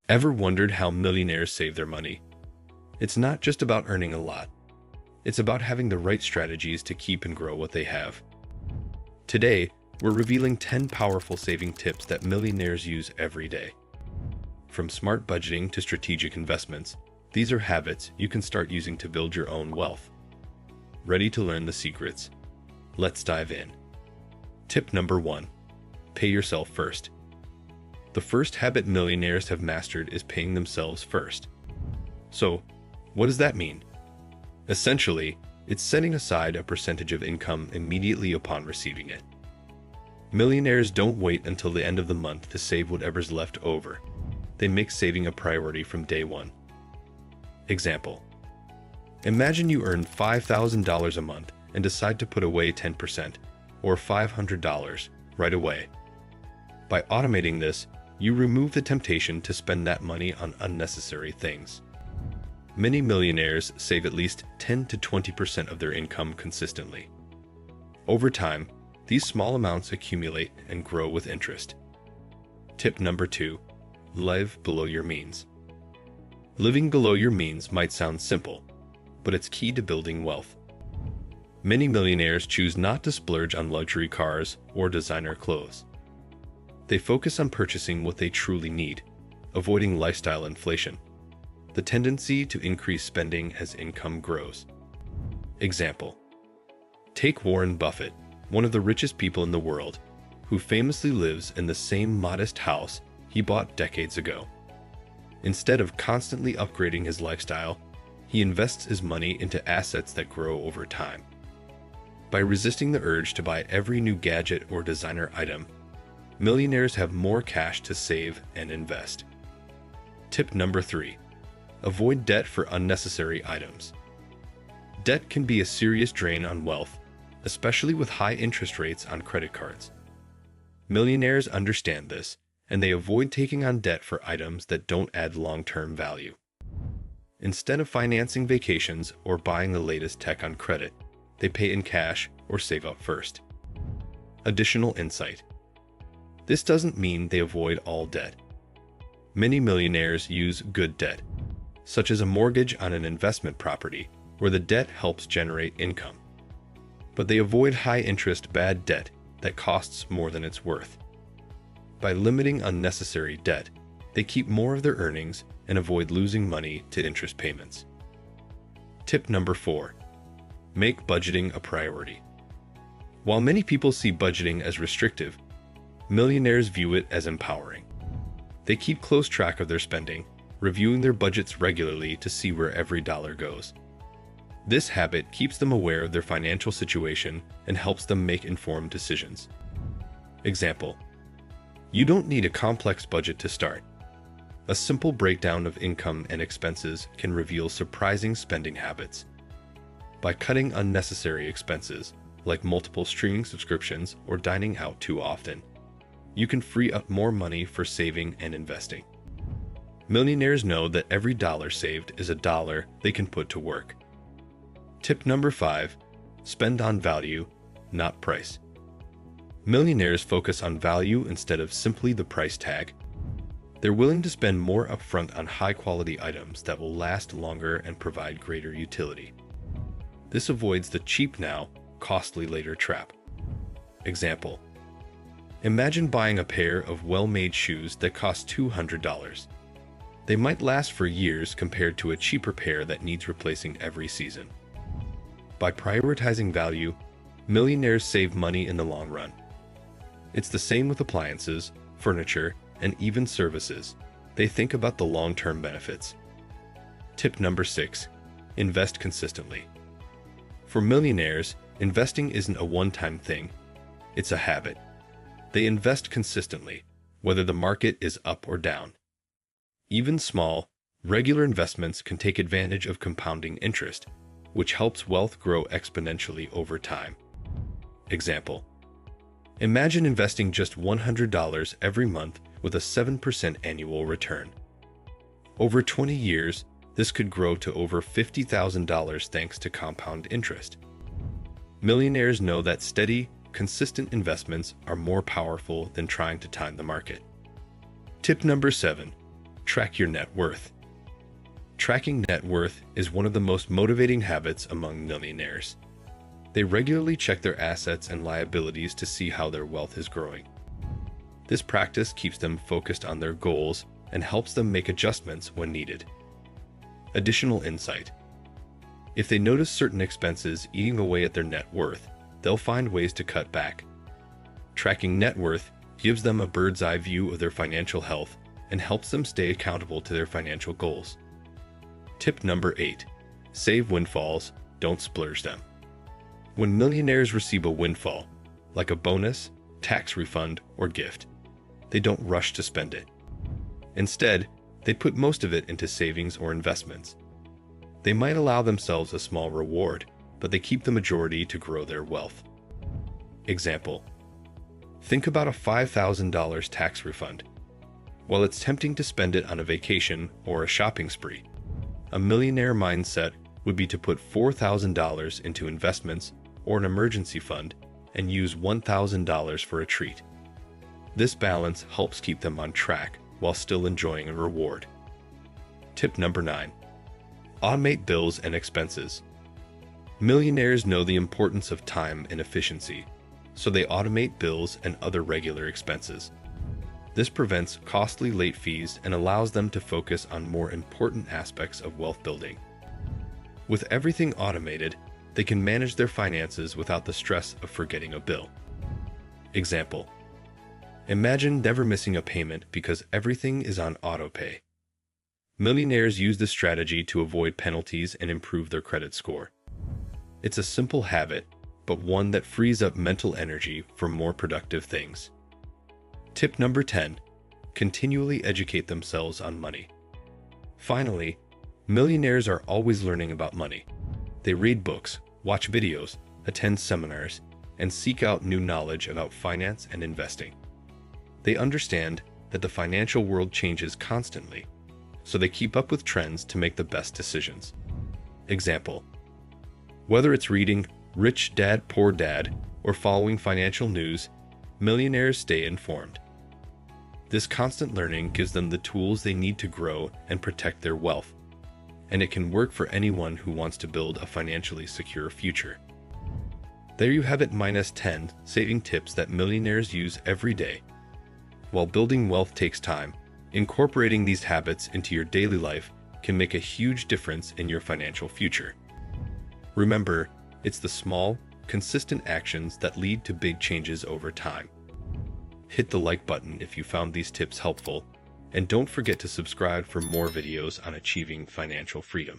Ever wondered how millionaires save their money? It's not just about earning a lot. It's about having the right strategies to keep and grow what they have. Today, we're revealing 10 powerful saving tips that millionaires use every day. From smart budgeting to strategic investments, these are habits you can start using to build your own wealth. Ready to learn the secrets? Let's dive in. Tip number 1. Pay yourself first. The first habit millionaires have mastered is paying themselves first. So, what does that mean? Essentially, it's setting aside a percentage of income immediately upon receiving it. Millionaires don't wait until the end of the month to save whatever's left over. They make saving a priority from day one. Example: imagine you earn $5,000 a month and decide to put away 10%, or $500, right away. By automating this, you remove the temptation to spend that money on unnecessary things. Many millionaires save at least 10 to 20% of their income consistently. Over time, these small amounts accumulate and grow with interest. Tip number 2. Live below your means. Living below your means might sound simple, but it's key to building wealth. Many millionaires choose not to splurge on luxury cars or designer clothes. They focus on purchasing what they truly need, avoiding lifestyle inflation, the tendency to increase spending as income grows. Example: take Warren Buffett, one of the richest people in the world, who famously lives in the same modest house he bought decades ago. Instead of constantly upgrading his lifestyle, he invests his money into assets that grow over time. By resisting the urge to buy every new gadget or designer item, millionaires have more cash to save and invest. Tip number 3. Avoid debt for unnecessary items. Debt can be a serious drain on wealth, especially with high interest rates on credit cards. Millionaires understand this, and they avoid taking on debt for items that don't add long-term value. Instead of financing vacations or buying the latest tech on credit, they pay in cash or save up first. Additional insight: this doesn't mean they avoid all debt. Many millionaires use good debt, such as a mortgage on an investment property, where the debt helps generate income. But they avoid high-interest bad debt that costs more than it's worth. By limiting unnecessary debt, they keep more of their earnings and avoid losing money to interest payments. Tip number 4. Make budgeting a priority. While many people see budgeting as restrictive, millionaires view it as empowering. They keep close track of their spending, reviewing their budgets regularly to see where every dollar goes. This habit keeps them aware of their financial situation and helps them make informed decisions. Example: you don't need a complex budget to start. A simple breakdown of income and expenses can reveal surprising spending habits. By cutting unnecessary expenses, like multiple streaming subscriptions or dining out too often, you can free up more money for saving and investing. Millionaires know that every dollar saved is a dollar they can put to work. Tip number 5. Spend on value, not price. Millionaires focus on value instead of simply the price tag. They're willing to spend more upfront on high-quality items that will last longer and provide greater utility. This avoids the cheap now, costly later trap. Example: imagine buying a pair of well-made shoes that cost $200. They might last for years compared to a cheaper pair that needs replacing every season. By prioritizing value, millionaires save money in the long run. It's the same with appliances, furniture, and even services. They think about the long-term benefits. Tip number 6. Invest consistently. For millionaires, investing isn't a one-time thing. It's a habit. They invest consistently, whether the market is up or down. Even small, regular investments can take advantage of compounding interest, which helps wealth grow exponentially over time. Example: imagine investing just $100 every month with a 7% annual return. Over 20 years, this could grow to over $50,000 thanks to compound interest. Millionaires know that steady, consistent investments are more powerful than trying to time the market. Tip number 7. Track your net worth. Tracking net worth is one of the most motivating habits among millionaires. They regularly check their assets and liabilities to see how their wealth is growing. This practice keeps them focused on their goals and helps them make adjustments when needed. Additional insight. If they notice certain expenses eating away at their net worth, they'll find ways to cut back. Tracking net worth gives them a bird's eye view of their financial health and helps them stay accountable to their financial goals. Tip number 8. Save windfalls, don't splurge them. When millionaires receive a windfall, like a bonus, tax refund, or gift, they don't rush to spend it. Instead, they put most of it into savings or investments. They might allow themselves a small reward, but they keep the majority to grow their wealth. Example. Think about a $5,000 tax refund. While it's tempting to spend it on a vacation or a shopping spree, a millionaire mindset would be to put $4,000 into investments or an emergency fund and use $1,000 for a treat. This balance helps keep them on track while still enjoying a reward. Tip number 9. Automate bills and expenses. Millionaires know the importance of time and efficiency, so they automate bills and other regular expenses. This prevents costly late fees and allows them to focus on more important aspects of wealth building. With everything automated, they can manage their finances without the stress of forgetting a bill. Example. Imagine never missing a payment because everything is on autopay. Millionaires use this strategy to avoid penalties and improve their credit score. It's a simple habit, but one that frees up mental energy for more productive things. Tip number 10. Continually educate themselves on money. Finally, millionaires are always learning about money. They read books, watch videos, attend seminars, and seek out new knowledge about finance and investing. They understand that the financial world changes constantly, so they keep up with trends to make the best decisions. Example. Whether it's reading Rich Dad, Poor Dad, or following financial news, millionaires stay informed. This constant learning gives them the tools they need to grow and protect their wealth, and it can work for anyone who wants to build a financially secure future. There you have it, minus 10 saving tips that millionaires use every day. While building wealth takes time, incorporating these habits into your daily life can make a huge difference in your financial future. Remember, it's the small, consistent actions that lead to big changes over time. Hit the like button if you found these tips helpful, and don't forget to subscribe for more videos on achieving financial freedom.